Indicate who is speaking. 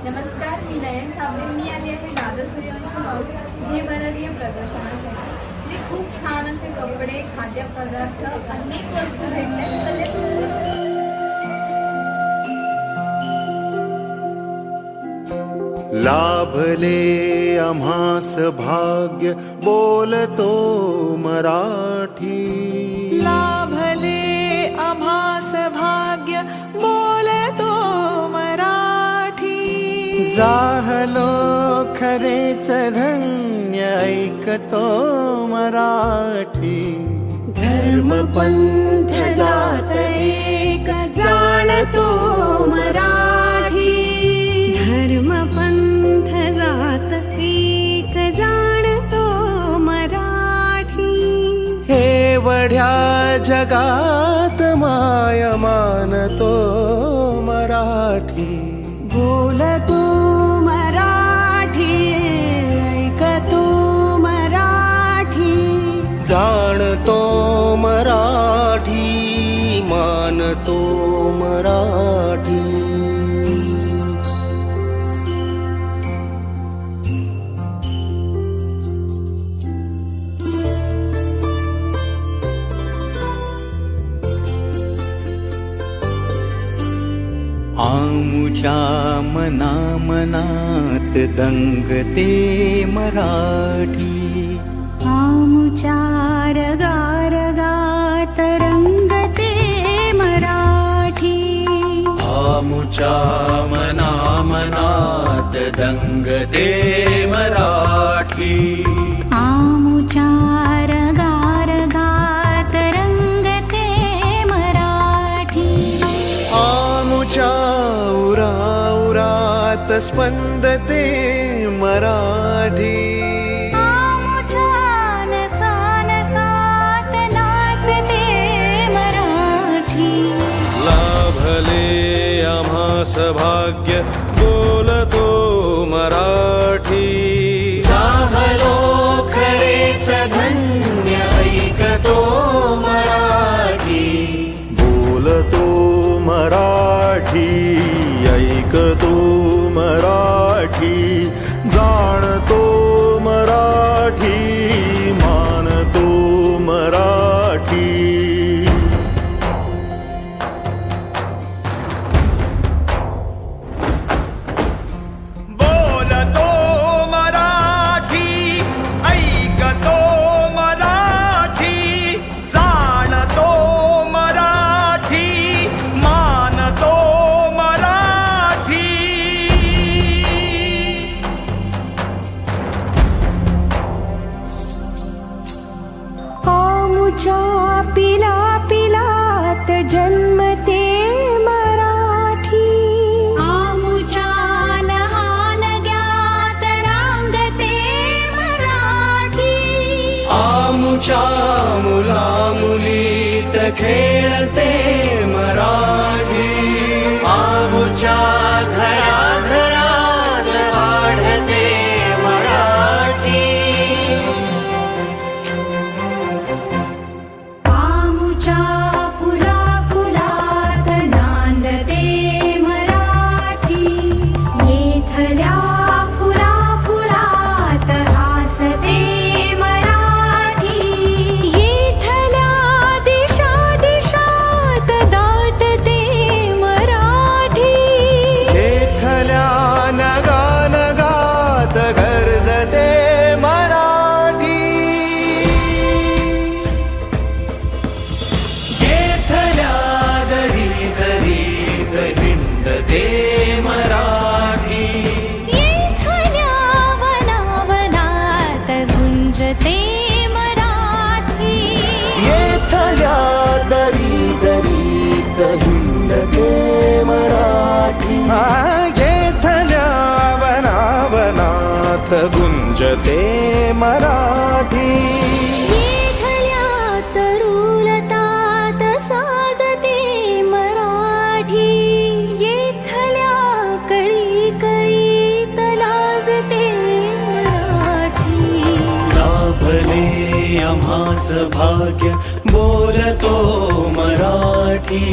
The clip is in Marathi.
Speaker 1: नमस्कार, मी नयन साबळे. मी आली आहे दादा सूर्यवंशी मॉल हे भारतीय प्रदर्शनासाठी. इथे खूप छान असे कपडे, खाद्यपदार्थ, अनेक वस्तू भेटतात.
Speaker 2: लाभले आम्हास भाग्य बोलतो मराठी.
Speaker 3: लाभले आम्हास भाग्य बोलतो मराठी.
Speaker 2: जाहलो खरेच धन्य ऐकतो मराठी.
Speaker 3: धर्म पंथ जात एक जाणतो मराठी. धर्म पंथ जात एक जाणतो मराठी.
Speaker 2: हे वढ्या जगात माय मानतो मराठी.
Speaker 3: बोलतो मराठी, ऐकतो मराठी.
Speaker 2: जाणतो मराठी, मानतो मराठी. आमुच्या मना मनात दंगते मराठी.
Speaker 3: आमुच्या रगारगात रंगते मराठी.
Speaker 2: आमुच्या मना मनात दंगते मराठी.
Speaker 3: आमुच्या रगारगात रंगते मराठी.
Speaker 2: आमुच्या उरात स्पंदते मराठी.
Speaker 3: आमुच्या नसानसात नाचते मराठी.
Speaker 2: लाभले आम्हास भाग्य बोलतो मराठी. जाहलो खरेच धन्य ऐकतो मराठी. बोलतो मराठी, ऐकतो मराठी. जाणतो मराठी, मानतो मराठी. बोलतो मराठी, ऐकतो मराठी. जाणतो मराठी, मानतो मराठी.
Speaker 3: आमुच्या पिला पिलात जन्मते मराठी. आमुच्या लहान ज्ञात रांगते मराठी.
Speaker 2: आमुच्या मुला मुलीत खेळते मराठी. आमुच्या घराघरात वाढते मराठी.
Speaker 3: आमुच्या फुला फुलात नांदते मराठी. येथल्या फुला फुलात हासते मराठी. येथल्या दिशा दिशात दाटते मराठी.
Speaker 2: येथल्या नगा नगात गरजते मराठी. येथल्या दरी दरीत हिंडते मराठी.
Speaker 3: येथल्या वनावनात गुंजते मराठी.
Speaker 2: येथल्या दरी दरीत हिंडते मराठी. येथल्या वनावनात गुंजते मराठी.
Speaker 3: येथल्या तरुलतात साजते मराठी. येथल्या कळी कळीत लाजते मराठी.
Speaker 2: लाभले आम्हास भाग्य बोलतो मराठी.